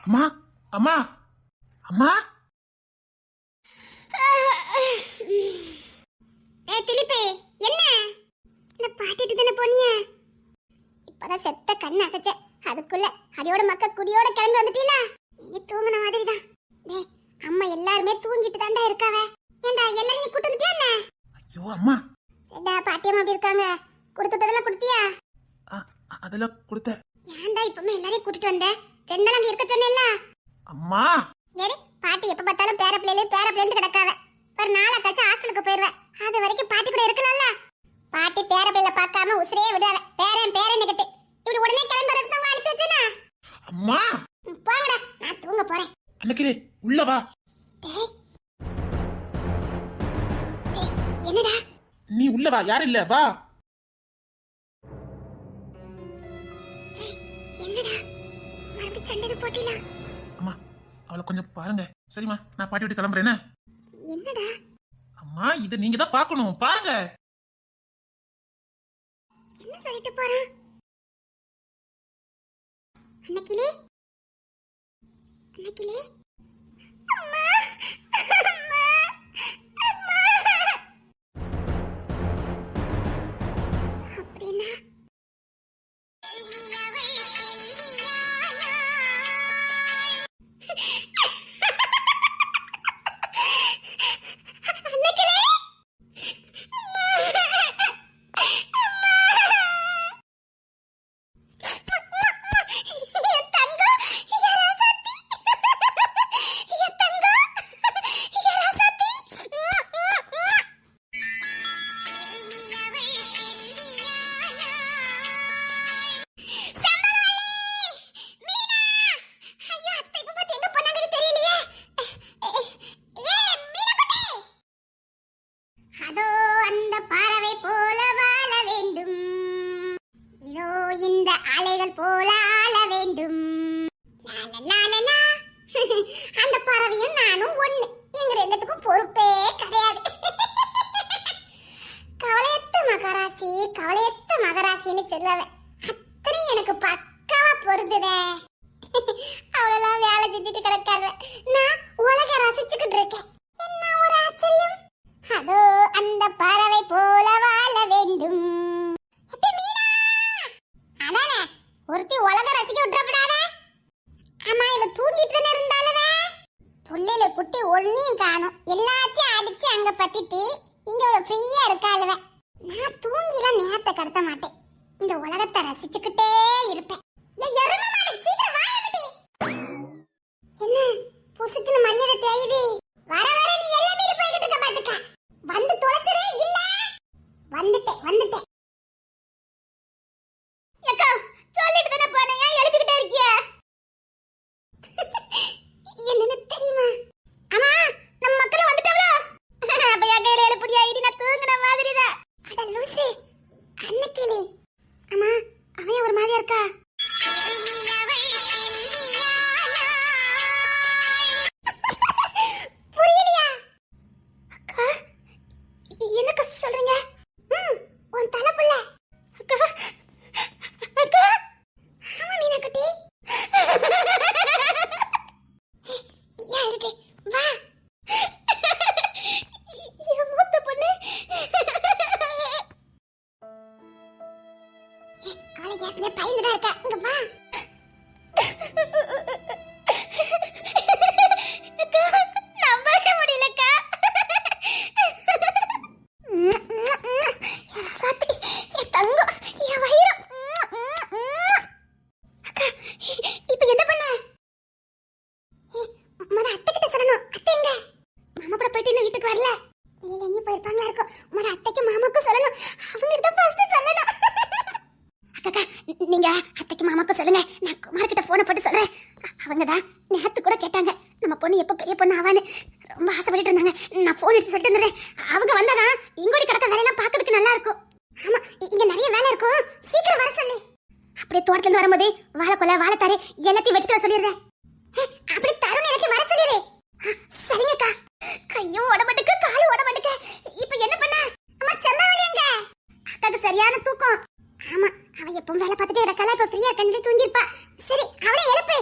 அம்மா அம்மா அம்மா. திலிப்பே என்ன பாட்டிட்டு தானே போனிய? இப்பதான் செத்த கண்ணு அசைச்ச, அதுக்குள்ள அடியோட மக்க குடியோட கிளம்பி வந்துட்டீங்களா? நீ தூங்குன மாதிரி தான். டேய், அம்மா எல்லாருமே தூங்கிட்டு தாண்டா இருக்காவ. ஏண்டா எல்லாரும் நீ கூட்டு வந்துட்டியா என்ன? ஐயோ அம்மா. ஏண்டா பாட்டியம்மா அப்படி இருக்காங்க? கொடுத்துட்டதெல்லாம் கொடுத்தியா? அதெல்லாம் கொடுத்த. ஏண்டா இப்பமே எல்லாரையும் கூட்டிட்டு வந்த? ரெண்டு நாள் அங்க இருக்க சொன்னேல்ல அம்மா. ஏடி, பாட்டி எப்ப பார்த்தாலும் பேர பிள்ளைன்னு கிடக்காவ. ஒரு நாளா கழிச்சு ஹாஸ்டலுக்கு போயிருவேன். அது வரைக்கும் பாட்டி கூட இருக்கலாம்ல. பாட்டி பேர பிள்ளை பார்க்காம உசுரே விடாத. பேரன் கிட்ட இப்படி உடனே கிளம்பி வரதுக்கு அவங்க அனுப்பி வச்சேனா? அம்மா போங்கடா, நான் தூங்க போறேன். அன்னைக்கிலே உள்ள வா. டேய் என்னடா? நீ உள்ள வா, யாரும் இல்ல, வா. என்னடா மறுபடியும் சண்டை போட்டில? அம்மா அவளை கொஞ்சம் பாருங்க. சரிம்மா, நான் பாட்டி விட்டு கிளம்புறேன். என்னடா? அம்மா இத நீங்க தான் பார்க்கணும், பாருங்க. என்ன சொல்லிட்டு போறான்? அன்னைக்கிலே அம்மா அம்மா அம்மா. அப்படினா போல ஆள வேண்டும். அந்த பறவையும் நானும் ஒண்ணு. எங்க ரெண்டுத்துக்கும் பொறுப்பே கிடையாது. கவலையத்த மகராசின்னு சொல்லுவேன். அத்தனை எனக்கு பக்காவா பொருந்துதே. அவ்வளவுதான் வேலை செஞ்சுட்டு கிடக்காரு. நான் உலக ரசிச்சுக்கிட்டு இருக்கேன். என்ன ஒரு ஆச்சரியம். அதோ அந்த பறவை போல வாழ வேண்டும். ஒருத்தி உலக ரசிக்க விட்டுறப்படாத. அம்மா இவ தூங்கிட்டு தானே இருந்தாலவே. புள்ளையில குட்டி ஒன்னையும் காணும். எல்லாத்தையும் அடிச்சு அங்க பத்திட்டு இங்க ஒரு ஃப்ரீயா இருக்காளுவ. நான் தூங்கிலாம் நேரத்தை கடத்த மாட்டேன். இந்த உலகத்தை ரசிச்சுக்கிட்டே இருப்பேன். எருமை மாடு, சீக்கிரம் வா எம்டி. என்ன புசுக்குன்னு மரியாதை தேயுது? வர வர நீ எல்லாம் மீறி போய்கிட்டு இருக்க பாத்துக்க. வந்து தொலைச்சறே இல்ல. வந்துட்டேன். ஏக்கா சொல்லிட்டு தானே போனேன், எழுப்பிக்கிட்டே இருக்கிய? என்னன்னு தெரியுமா? அம்மா நம்ம மக்கள் வந்துட்டாங்களா? அப்ப என் கையில எழுப்புடியா? இடி நான் தூங்குன மாதிரிதான். அட லூசு அன்னைக்கிலே. அம்மா அவன் ஒரு மாதிரியா இருக்கா? புரியலையா? அக்கா என்னக்கா சொல்றீங்க? உன் தலை புள்ள. அக்கா ஆமா மீனாக்குட்டி. வா மூத்த பொண்ணு. அவளை ஏற்கனவே பயந்துதான் இருக்கா. இங்க வா. நம்பவே முடியலக்கா. தங்கம் என் வயிறு. இப்ப என்ன பண்ண? மொத அத்தை கிட்ட சொல்லணும். அத்தை எங்க? மாமா கூட போயிட்டு இன்னும் வீட்டுக்கு வரல. இல்ல எங்கேயும் போயிருப்பாங்களா இருக்கும். மொத அத்தைக்கு மாமாக்கும் சொல்லணும். அவங்களுக்கு தான் ஃபர்ஸ்ட் சொல்லணும். அக்கா நீங்க அத்தைக்கு மாமாக்கும் சொல்லுங்க. நான் குமார் கிட்ட போனை போட்டு சொல்றேன். அவங்க தான் நேத்து கூட கேட்டாங்க நம்ம பொண்ணு எப்ப பெரிய பொண்ணு ஆவான்னு. ரொம்ப ஆசைப்பட்டு இருந்தாங்க. நான் போன் எடுத்து சொல்லிட்டு வந்துடுறேன். அவங்க வந்தாதான் இங்கோடி கிடக்க வேலையெல்லாம் பாக்கிறதுக்கு நல்லா இருக்கும். ஆமா இங்க நிறைய வேலை இருக்கும். சீக்கிரம் வர சொல்லு. அப்படியே தோட்டத்துல இருந்து வரும்போது வாழைக்கொலை வாழைத்தாரு எல்லாத்தையும் வெட்டிட்டு வர சொல்லிடுறேன். அப்படி தருண் எல்லாத்தையும் வர சொல்லிடு. சரிங்கக்கா. கையும் உடம்பட்டுக்கு காலும் உடம்பட்டுக்கு. இப்ப என்ன பண்ண? அம்மா செம்மவழி எங்க? அக்காக்கு சரியான தூக்கம். ஆமா அவ எப்பவும் வேலை பார்த்துட்டே கிடக்கல. இப்ப ஃப்ரீயா கண்டிட்டு தூங்கிருப்பா. சரி அவளை எழுப்பு.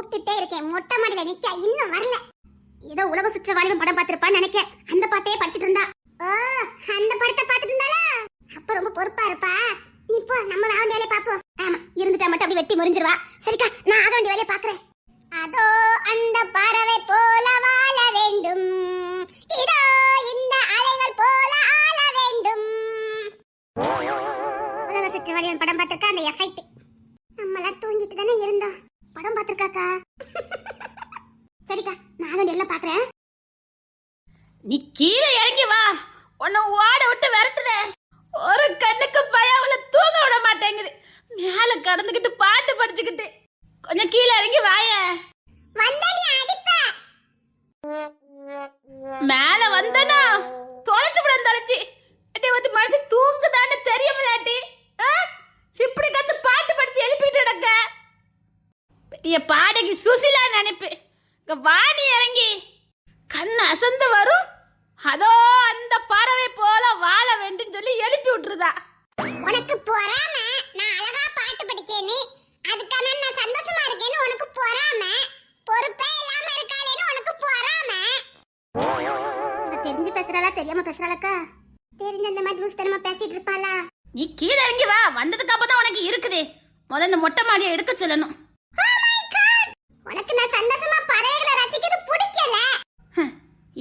கூப்பிட்டுட்டே இருக்கேன், மொட்டை மாடியில நிக்க இன்னும் வரல. ஏதோ உலக சுற்ற வாலிபன் படம் பார்த்திருப்பான்னு நினைக்கேன். அந்த பாட்டையே படிச்சிட்டு இருந்தா. ஓ, அந்த படத்தை பார்த்துட்டு இருந்தாளா? அப்ப ரொம்ப பொறுப்பா இருப்பா. நீ போ, நம்ம ஆக வேண்டிய வேலையை பாப்போம். ஆமா, இருந்துட்டா மட்டும் அப்படி வெட்டி முறிஞ்சிருவா. சரிக்கா, நான் ஆக வேண்டிய வேலையை பாக்குறேன். அதோ அந்த பறவை போல வாழ வேண்டும், இதோ இந்த அலைகள் போல ஆள வேண்டும். உலக சுற்ற வாலிபன் படம் பார்த்திருக்கா, அந்த எஃபெக்ட். நம்மளாம் தூங்கிட்டு தானே இருந்தோம். படம் பார்த்திருக்காக்கா. சரிக்கா, நான் எல்லாம் பாக்குறேன். நீ கீழே இறங்கி வா, உன்னை ஓட விட்டு விரட்டுதே. ஒரு கண்ணுக்கு பயவுல தூங்க விட மாட்டேங்குது. மேல கடந்துகிட்டு பாட்டு படிச்சுக்கிட்டு கொஞ்சம் கீழே இறங்கி வாய. மேல வந்தனா தொலைச்சு விட தொலைச்சி அட்டி வந்து மனசு தூங்குதான்னு தெரியுமாட்டி? இப்படி கந்து பாட்டு படிச்சு எழுப்பிட்டு கிடக்க பெரிய பாடகி சுசிலா நினைப்பு. வாணி இறங்கி கண்ணு அசந்து வரும். அதோ அந்த பறவை போல வாழ வேண்டும் சொல்லி எழுப்பி விட்டுருதா. உனக்கு பொறாம நான் அழகா பாட்டு படிக்கேன்னு, அதுக்கான நான் சந்தோஷமா இருக்கேன்னு உனக்கு பொறாம. பொறுப்பே இல்லாம இருக்காளேன்னு உனக்கு பொறாம. தெரிஞ்சு பேசுறாளா தெரியாம பேசுறாளக்கா? தெரிஞ்ச அந்த மாதிரி லூஸ் தனமா பேசிட்டு இருப்பாளா? நீ கீழே இறங்கி வா, வந்ததுக்கு அப்புறம் தான் உனக்கு இருக்குது. முதல்ல மொட்டை மாடியை எடுக்க சொல்லணும். உனக்கு நான் சந்தோஷமா பறவைகளை ரசிக்கிறது பிடிக்கல.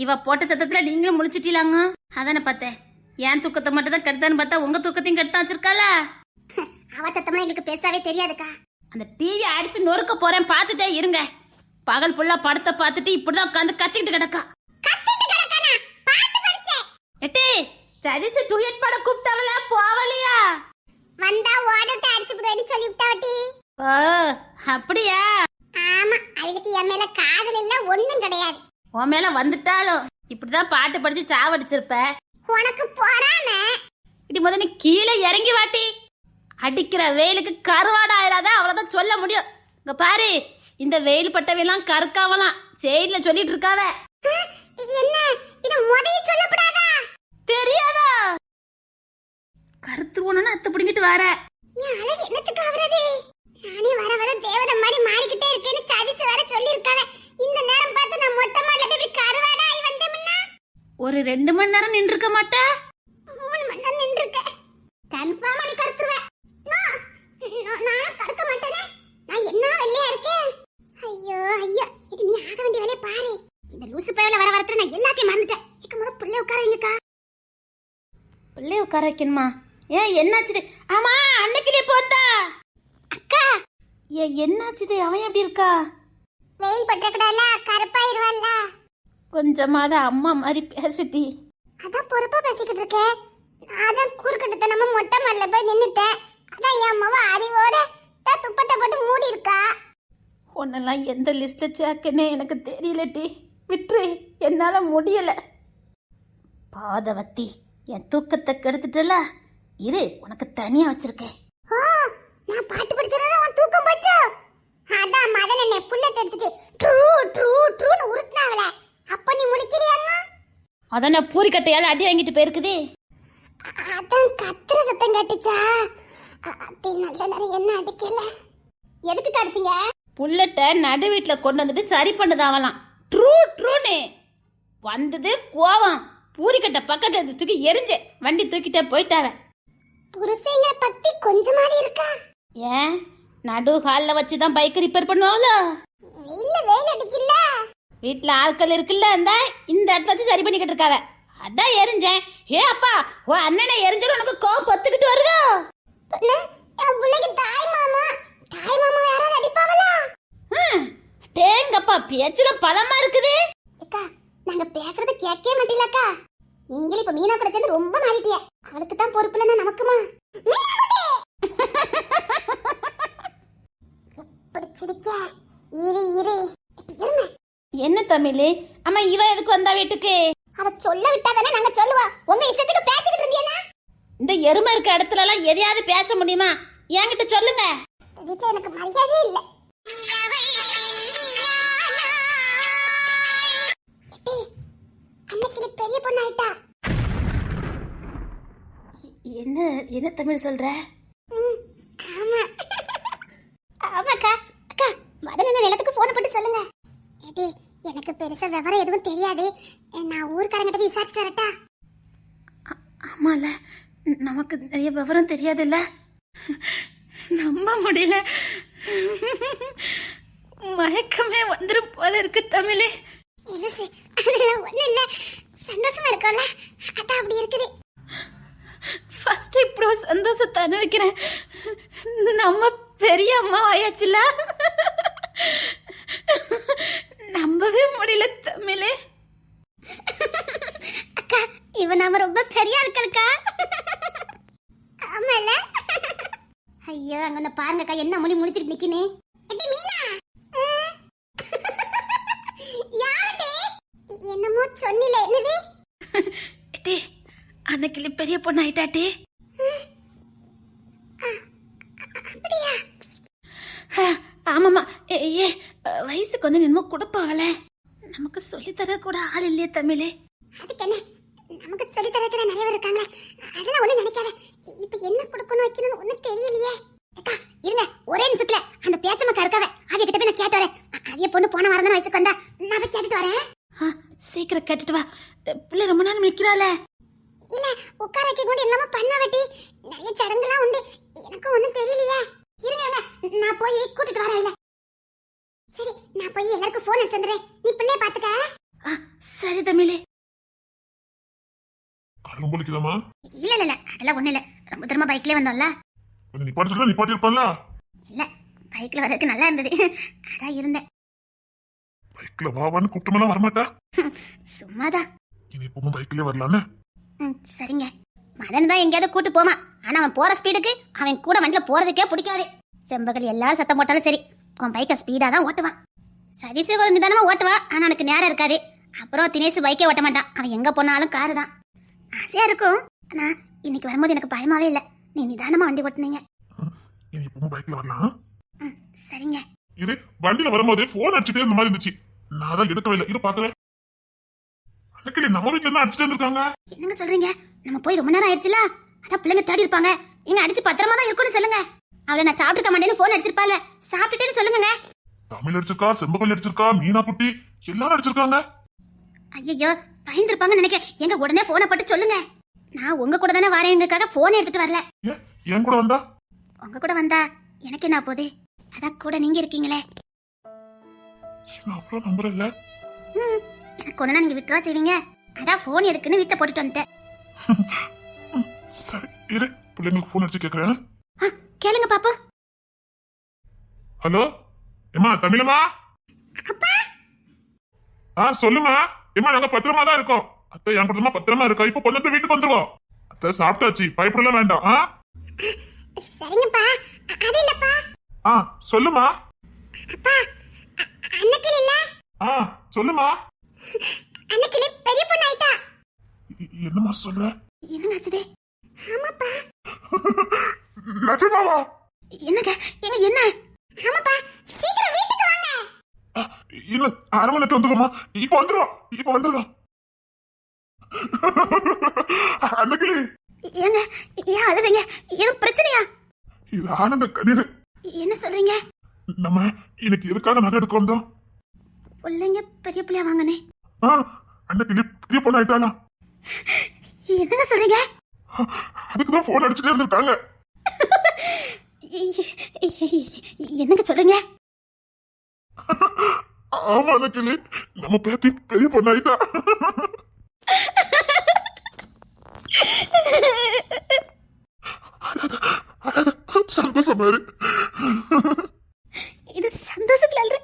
இவ போட்ட சத்தத்துல நீங்களும் முழிச்சிட்டீலாங்க. அதானே பார்த்தேன். என் தூக்கத்தை மட்டும் தான் கெடுத்தான்னு பார்த்தா உங்க தூக்கத்தையும் கெடுத்தா வச்சிருக்காளா? அவ சத்தமா எங்களுக்கு பேசவே தெரியாதுக்கா. அந்த டிவி அடிச்சு நொறுக்க போறேன், பார்த்துட்டே இருங்க. பகல் புள்ளா படத்தை பார்த்துட்டு இப்படிதான் உட்காந்து கத்திக்கிட்டு கிடக்கா. எட்டி சரிசு டூயட் பட கூப்பிட்டவளா போவலையா? வந்தா ஓடட்ட அடிச்சு போடுவேன்னு சொல்லி விட்டாவட்டி. ஓ அப்படியா? ஆமா, அவளுக்கு என் மேல காதல் இல்ல, ஒண்ணும் கிடையாது. உன் மேல வந்துட்டாலும் இப்படிதான் பாட்டு படிச்சு சாவடிச்சிருப்ப. உனக்கு பொறாம. இடி முதல்ல கீழே இறங்கி வாட்டி. அடிக்கிற வெயிலுக்கு கருவாடா ஆயிராத, அவ்வளவுதான் சொல்ல முடியும். இங்க பாரு, இந்த வெயில் பட்டவையெல்லாம் கற்காவலாம் செய்தில சொல்லிட்டு இருக்காவ. என்ன இது முதல்ல சொல்லப்படாதா? தெரியாதா? கருத்துருவணும்னு அத்தை பிடிங்கிட்டு வர. என் அழகு என்னத்துக்கு ஆவறது? நானே வர வர தேவதை மாதிரி மாறிக்கிட்டே இருக்கேன்னு சரிச்சு வர சொல்லிருக்காவே. இந்த நேரம் பார்த்து நான் மொட்டை மாடல இப்படி கருவாடா ஆயி வந்தேன்னா ஒரு 2 மணி நேரம் நின்று இருக்க மாட்டே? 3 மணி நேரம் நின்று இருக்க. கன்ஃபார்மா நீ கருத்துருவே. நான் கருக்க மாட்டேனே. நான் என்ன வெள்ளையா இருக்கேன். ஐயோ ஐயோ, இது நீ ஆக வேண்டிய வேலையை பாரு. இந்த லூசு பயல வர வரத்துல நான் எல்லாத்தையும் மறந்துட்டேன். இக்க முத புள்ளை உட்காரங்கக்கா. பிள்ளை உட்கார வைக்கணுமா? ஏன் என்னாச்சுது? ஆமா, அன்னைக்கிலே போந்தா அக்கா. என்னாச்சுது? அவன் எப்படி இருக்கா? வெயில் பட்டக்கூடாதுல, கருப்பாயிருவல்ல. கொஞ்சமாவது அம்மா மாதிரி பேசிட்டி. அதான் பொறுப்பா பேசிக்கிட்டு இருக்கேன். அதான் குறுக்கிட்ட நம்ம மொட்டை மாடல போய் நின்னுட்டேன். அதான் என் அம்மாவ அறிவோட துப்பட்டை போட்டு மூடி இருக்கா. உன்னெல்லாம் எந்த லிஸ்ட்ல சேர்க்கனே எனக்கு தெரியலட்டி. விட்டுரு, என்னால முடியல. பாதவத்தி, என் தூக்கத்தை கெடுத்துட்டல. இரு, உனக்கு தனியா வச்சிருக்கேன். ஓ, நான் பாட்டு படிச்சறத உன் தூக்கம் போச்சு. அதான் மதன் என்ன புல்லட் எடுத்துட்டு ட்ரூ ட்ரூ ட்ரூன்னு உருட்டுனாவல. அப்ப நீ முழிக்கிறியாங்க? அதான் நான் பூரிக்கட்டையால அடி வாங்கிட்டு போயிருக்குது. அதான் கத்துற சத்தம் கேட்டுச்சா? அத்தை நல்ல நேரம் என்ன அடிக்கல. எதுக்கு கடிச்சிங்க? புல்லட்டை நடு வீட்டுல கொண்டு வந்துட்டு சரி பண்ணுதாவலாம். ட்ரூ ட்ரூன்னு வந்தது கோவம். பூரிக்கட்டை பக்கத்துல தூக்கி எரிஞ்சு வண்டி தூக்கிட்டே போயிட்டாவ. புருஷங்க பத்தி கொஞ்சமாரி இருக்கா? ஏன் நடு ஹால்ல வச்சுதான் பைக் ரிப்பேர் பண்ணுவாங்களோ? இல்ல, வெயில் அடிக்கல. வீட்டுல ஆட்கள் இருக்குல்ல, இந்த இடத்துல வச்சு சரி பண்ணிக்கிட்டு இருக்காவ. அதான் எரிஞ்சேன். ஏ அப்பா, ஓ அண்ணனை எரிஞ்சாலும் உனக்கு கோவம் பத்துக்கிட்டு வருதோ? என் பிள்ளைக்கு தாய் மாமா யாராவது அடிப்பாவளா? டேங்கப்பா, பேச்சுல பலமா இருக்குது. அக்கா, நாங்க பேசுறத கேட்கவே மாட்டீங்களா? நீங்களும் இப்ப மீனா கூட சேர்ந்து ரொம்ப மாறிட்டிய. அவளுக்கு தான் பொறுப்பு இல்லைன்னா நமக்குமா? எப்படி சிரிக்க? இரு இரு இருங்க. என்ன தமிழ்? அம்மா, இவ எதுக்கு வந்தா வீட்டுக்கு? அத சொல்ல விட்டாதானே நாங்க சொல்லுவோம். உங்க இஷ்டத்துக்கு பேசிக்கிட்டு இருந்தீனா? இந்த எருமை இருக்க இடத்துல எல்லாம் எதையாவது பேச முடியுமா? என்கிட்ட சொல்லுங்க. வீட்டுல எனக்கு மரியாதையே இல்ல. அன்னைக்கு பெரிய பொண்ணு ஆயிட்டா. என்ன தமிழ் சொல்ற? ஆமா ஆமாக்கா. அக்கா, மதன் என்ன நிலத்துக்கு போன் சொல்லுங்க. ஏடி எனக்கு பெருசா விவரம் எதுவும் தெரியாது. நான் ஊர்க்காரங்கிட்ட போய் விசாரிச்சு வரட்டா? ஆமால, நமக்கு நிறைய விவரம் தெரியாதுல்ல. நம்ப முடியல. மயக்கமே வந்துரும் போல இருக்கு தமிழே. இலசு, அதெல்லாம் ஒண்ணும் இல்ல. சந்தோஷமா இருக்கோம்ல, அதான் அப்படி இருக்குது. ஃபர்ஸ்ட் இப்படி ஒரு சந்தோஷத்தை அனுபவிக்கிறேன். நம்ம பெரிய அம்மா ஆயாச்சுல. நம்பவே முடியல தமிழே. அக்கா, இவன் நாம ரொம்ப பெரிய ஆட்களுக்கா. ஆமால. ஐயோ, அங்க பாருங்கக்கா, என்ன மொழி முடிச்சிட்டு நிக்கினே. எடி மீனா, யாரே என்னமோ சொன்னில, என்னது? எட்டி, அன்னைக்கு பெரிய பொண்ணு ஆயிட்டாட்டி. அப்படியா? ஆமாமா. ஏ வயசுக்கு வந்து என்னமோ கொடுப்பாவல. நமக்கு சொல்லித்தர கூட ஆள் இல்லையே தமிழே. அதுக்கு என்ன, நமக்கு சொல்லி தரதுக்கு நிறைய பேர் இருக்காங்க. அதெல்லாம் ஒண்ணு நினைக்காத. இப்ப என்ன கொடுக்கணும் வைக்கணும்னு ஒண்ணும் தெரியலையே. அக்கா இருங்க, ஒரே நிமிஷத்துல அந்த பேச்சமக்கா இருக்காவ, அவிய கிட்ட போய் நான் கேட்டு வரேன். அவிய பொண்ணு போன வாரம் தானே வயசுக்கு வந்தா, நான் போய் கேட்டுட்டு வரேன். சீக்கிரம் கேட்டுட்டு வா. பிள்ளை ரொம்ப நேரம் நிக்கிறாளே. இல்ல, உட்கார வைக்க கூட என்னமா பண்ண வெட்டி, நிறைய சடங்குலாம் உண்டு. எனக்கு ஒண்ணும் தெரியலையே. இருங்க, நான் போய் கூட்டிட்டு வரேன். இல்ல சரி, நான் போய் எல்லாருக்கும் போன் அடிச்சு வந்துடுறேன். நீ பிள்ளைய பாத்துக்க. சரி தமிழே. காலம் போலிக்குதாமா? இல்ல இல்ல, அதெல்லாம் ஒண்ணு இல்ல. ரொம்ப தூரமா பைக்ல வந்தோம்ல. கொஞ்சம் நிப்பாட்டி சொல்ல நிப்பாட்டி இருப்பான்ல. இல்ல, பைக்ல வரதுக்கு நல்லா இருந்தது, அதான் இருந்தேன். பைக்ல வாவான்னு கூப்பிட்டமெல்லாம் வரமாட்டா. சும்மாதான். இனி எப்பவும் பைக்லயே வரலான்னு. சரிங்க. மதன் தான் எங்கேயாவது கூட்டு போமா. ஆனா அவன் போற ஸ்பீடுக்கு அவன் கூட வண்டியில போறதுக்கே பிடிக்காது. செம்பகல் எல்லாரும் சத்தம் போட்டாலும் சரி, அவன் பைக்கை ஸ்பீடா தான் ஓட்டுவான். சதீஷ் ஒரு நிதானமா ஓட்டுவான், ஆனா எனக்கு நேரம் இருக்காது. அப்புறம் தினேஷ் பைக்கே ஓட்ட மாட்டான். அவன் எங்க போனாலும் காரு தான். ஆசையா இருக்கும், ஆனா இன்னைக்கு வரும்போது எனக்கு பயமாவே இல்ல. நீ நிதானமா வண்டி ஓட்டுனீங்க. இனி எப்பவும் பைக்ல வரலாம். சரிங்க. இரு, வண்டியில வரும்போது போன் அடிச்சுட்டே இருந்த மாதிரி இருந்துச்சு. நான் தான் எடுக்கவே இல்லை. இரு பாக்குறேன். அன்னைக்கு நம்ம வீட்டுல இருந்து அடிச்சுட்டு இருந்திருக்காங்க. என்னங்க சொல்றீங்க? நம்ம போய் ரொம்ப நேரம் ஆயிடுச்சுல, அதான் பிள்ளைங்க தேடி இருப்பாங்க. எங்க அடிச்சு பத்திரமா தான் இருக்கும்னு சொல்லுங்க. அவளை நான் சாப்பிட்டுக்க மாட்டேன்னு போன் அடிச்சிருப்பாள், சாப்பிட்டுட்டேன்னு சொல்லுங்க. தமிழ் அடிச்சிருக்கா, செம்பகல் அடிச்சிருக்கா, மீனா குட்டி எல்லாரும் அடிச்சிருக்காங்க. ஐயோ, பயந்துருப்பாங்கன்னு நினைக்க. எங்க உடனே போனை போட்டு சொல்லுங்க. நான் உங்க கூட தானே வரேங்கிறதுக்காக போன் எடுத்துட்டு வரல. என் கூட வந்தா? உங்க கூட வந்தா எனக்கு என்ன போகுது? அதான் கூட நீங்க இருக்கீங்களே. அவ்வளவு நம்புற இல்ல. எனக்கு ஒண்ணா நீங்க விட்டுறா செய்வீங்க. அதான் போன் எதுக்குன்னு வீட்டை போட்டுட்டு வந்துட்டேன். சரி இரு, பிள்ளைங்களுக்கு போன் அடிச்சு கேக்குறேன். கேளுங்க பாப்போம். ஹலோ ஏமா, தமிழமா? சொல்லுமா. ஏமா, நாங்க பத்திரமா தான் இருக்கோம். அத்தை என் கூட பத்திரமா இருக்கா. இப்ப கொஞ்சம் வீட்டுக்கு வந்துருவோம். அத்தை சாப்பிட்டாச்சு, பயப்படலாம் வேண்டாம். சரிங்கப்பா. அது இல்லப்பா. சொல்லுமா. அப்பா, அன்னைக்கு இல்ல. சொல்லுமா. அன்னைக்கு பெரிய பொண்ணு ஆயிட்டா. என்னமா சொல்ற? என்ன ஆச்சுதே? ஆமாப்பா. நிஜமாவா? என்னங்க என்ன? ஆமாப்பா, சீக்கிரம் வீட்டுக்கு வாங்க. இன்னும் அரை மணி நேரத்துல வந்துருமா? இப்ப வந்துடும். அன்னைக்கு ஏங்க ஏன் அழுறீங்க? எதுவும் பிரச்சனையா? இது ஆனந்த கண்ணீர். என்ன சொல்றீங்க? நம்ம இன்னைக்கு எதுக்காக நகை எடுக்க வந்தோம்? பிள்ளைங்க பெரிய பிள்ளையா வாங்கனே. அன்னைக்கு பெரிய பொண்ணு ஆயிட்டாலாம். என்னங்க சொல்றீங்க? அதுக்குதான் போன் அடிச்சுட்டே இருந்திருக்காங்க. என்னங்க சொல்றீங்க? ஆமா, அன்னைக்கு நம்ம பேத்தி பெரிய பொண்ணு ஆயிட்டா. சந்தோஷமா இரு. இது சந்தோஷத்துல இல்ல.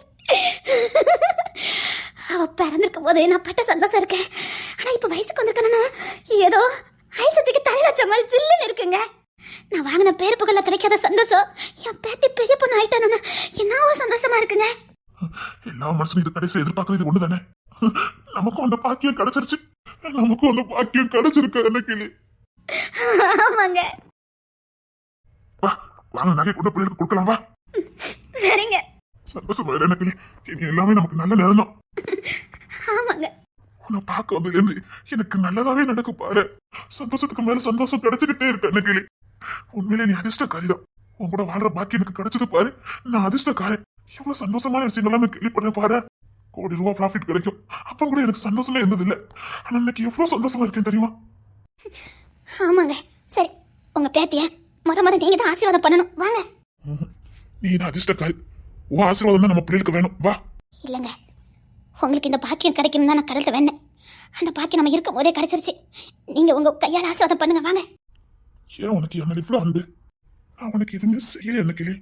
அவ பிறந்திருக்கும் போது நான் பட்ட சந்தோஷம் இருக்கேன். ஆனா இப்ப வயசுக்கு வந்திருக்கேன்னா ஏதோ ஐசத்துக்கு தலை வச்ச மாதிரி ஜில்லுன்னு இருக்குங்க. நான் வாங்கின பேர் புகழ்ல கிடைக்காத சந்தோஷம் என் பேத்தி பெரிய பொண்ணு ஆயிட்டானு என்னவோ சந்தோஷமா இருக்குங்க. எல்லா மனுஷனும் இது கடைசி எதிர்பார்க்கறது ஒண்ணு தானே. நமக்கும் அந்த பாக்கியம் கிடைச்சிருச்சு. நமக்கும் அந்த பாக்கியம் கிடைச்சிருக்கு அன்னைக்கு. ஆமாங்க. வாங்க, நகை கொண்டு பிள்ளைகளுக்கு கொடுக்கலாம். வா. சரிங்க. சந்தோஷமா இரு எனக்கு. இனி எல்லாமே நமக்கு நல்ல நேரம் தான். ஆமாங்க. உன்னை பார்க்க வந்ததுல இருந்து எனக்கு நல்லதாவே நடக்கும் பாரு. சந்தோஷத்துக்கு மேல சந்தோஷம் கிடைச்சுக்கிட்டே இருக்கு அன்னைக்கு. உண்மையிலே நீ அதிர்ஷ்டக்காரிதான். உன் கூட வாழ்ற பாக்கி எனக்கு கிடைச்சது பாரு. நான் அதிர்ஷ்டக்காரன். எவ்வளவு சந்தோஷமான விஷயங்கள்லாம் நான் கேள்விப்படுறேன் பாரு. கோடி ரூபா ப்ராஃபிட் கிடைக்கும் அப்ப கூட எனக்கு சந்தோஷமே இருந்தது இல்ல. ஆனா இன்னைக்கு எவ்வளவு சந்தோஷமா இருக்கேன் தெரியுமா? ஆமாங்க. சரி, உங்க பேத்திய முத நீங்க தான் ஆசீர்வாதம் பண்ணணும். வாங்க. நீ தான் அதிர்ஷ்டக்காரி. உன் ஆசீர்வாதம் தான் நம்ம பிள்ளைகளுக்கு வேணும். வா. இல்லைங்க, உங்களுக்கு இந்த பாக்கியம் கிடைக்கணும் தான் நான் கடல்ல வேணேன். அந்த பாக்கியம் நம்ம இருக்கும் போதே கிடைச்சிருச்சு. நீங்க உங்க கையால் ஆசீர்வாதம் பண்ணுங்க. வாங்க. ஏன் உனக்கு என்ன இவ்வளவு அன்பு? நான் உனக்கு எதுவுமே செய்யல என்ன கிளி.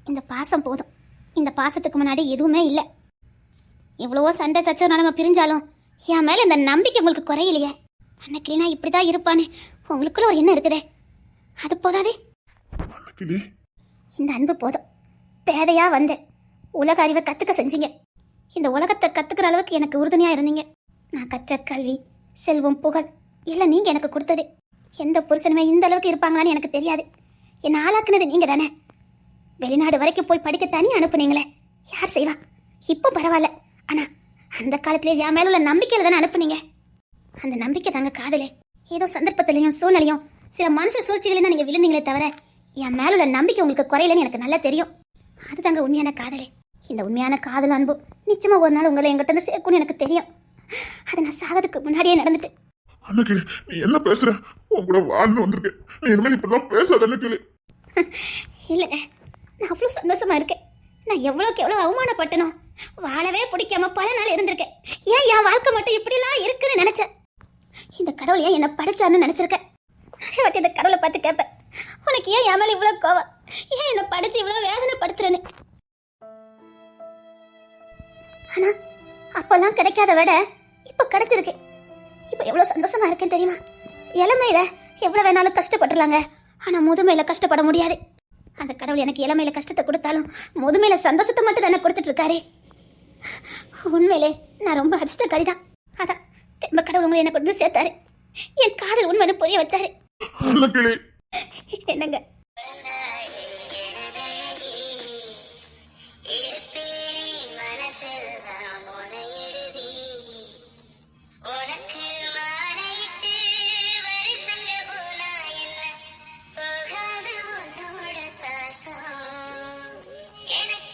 இந்த பாசம் போதும். இந்த பாசத்துக்கு முன்னாடி எதுவுமே இல்லை. எவ்வளவோ சண்டை சச்சரவு நம்ம பிரிஞ்சாலும் என் மேல இந்த நம்பிக்கை உங்களுக்கு குறையிலையே. அன்னைக்கு நான் இப்படிதான் இருப்பான்னு உங்களுக்குள்ள ஒரு எண்ணம் இருக்குதே, அது போதாதே? கிளி, இந்த அன்பு போதும். பேதையா வந்தேன், உலக அறிவை கத்துக்க செஞ்சீங்க. இந்த உலகத்தை கத்துக்கிற அளவுக்கு எனக்கு உறுதுணையா இருந்தீங்க. நான் கற்ற கல்வி, செல்வம், புகழ் எல்லாம் நீங்க எனக்கு கொடுத்தது. எந்த புருஷனுமே இந்த அளவுக்கு இருப்பாங்களான்னு எனக்கு தெரியாது. என்னை ஆளாக்குனது நீங்க தானே. வெளிநாடு வரைக்கும் போய் படிக்க தனி அனுப்புனீங்களே, யார் செய்வா? இப்போ பரவாயில்ல. ஆனா அந்த காலத்திலே என் மேல உள்ள நம்பிக்கையில தானே அனுப்புனீங்க. அந்த நம்பிக்கை தாங்க காதலே. ஏதோ சந்தர்ப்பத்திலையும் சூழ்நிலையும் சில மனுஷ சூழ்ச்சிகளையும் தான் நீங்க விழுந்தீங்களே தவிர என் மேல உள்ள நம்பிக்கை உங்களுக்கு குறையலன்னு எனக்கு நல்லா தெரியும். அதுதாங்க உண்மையான காதலே. இந்த உண்மையான காதல் அன்பு நிச்சயமா ஒரு நாள் உங்களை எங்கிட்ட இருந்து சேர்க்கும்னு எனக்கு தெரியும். அதை நான் சாகிறதுக்கு முன்னாடியே நடந்துட்டு. அன்னைக்கு நீ என்ன பேசுற? உன் கூட வாழ்ந்து வந்திருக்கேன். நீ இனிமேல் இப்பெல்லாம் பேசாத அன்னைக்கு. இல்லைங்க, நான் அவ்வளோ சந்தோஷமா இருக்கேன். நான் எவ்வளோக்கு எவ்வளோ அவமானப்பட்டனோ, வாழவே பிடிக்காம பல நாள் இருந்திருக்கேன். ஏன் என் வாழ்க்கை மட்டும் இப்படிலாம் இருக்குன்னு நினைச்சேன். இந்த கடவுள் ஏன் என்னை படைச்சான்னு நினைச்சிருக்கேன். நிறைய வாட்டி இந்த கடவுளை பார்த்து கேட்பேன், உனக்கு ஏன் என் மேல இவ்வளோ கோவம், ஏன் என்னை படிச்சு இவ்வளோ வேதனைப்படுத்துறேன்னு. ஆனா அப்பெல்லாம் கிடைக்காத விட இப்ப கிடைச்சிருக்கு. இப்ப எவ்வளவு சந்தோஷமா இருக்கேன் தெரியுமா? இளமையில எவ்வளவு வேணாலும் கஷ்டப்பட்டுலாங்க, ஆனா முதுமையில கஷ்டப்பட முடியாது. அந்த கடவுள் எனக்கு இளமையில கஷ்டத்தை கொடுத்தாலும் முதுமையில சந்தோஷத்தை மட்டும் தானே கொடுத்துட்டு இருக்காரு. உண்மையிலே நான் ரொம்ப அதிர்ஷ்டக்காரி தான். அதான் திரும்ப கடவுள் உங்களை என்ன கொண்டு வந்து சேர்த்தாரு. என் காதல் உண்மைன்னு புரிய வச்சாரு. என்னங்க எனக்கு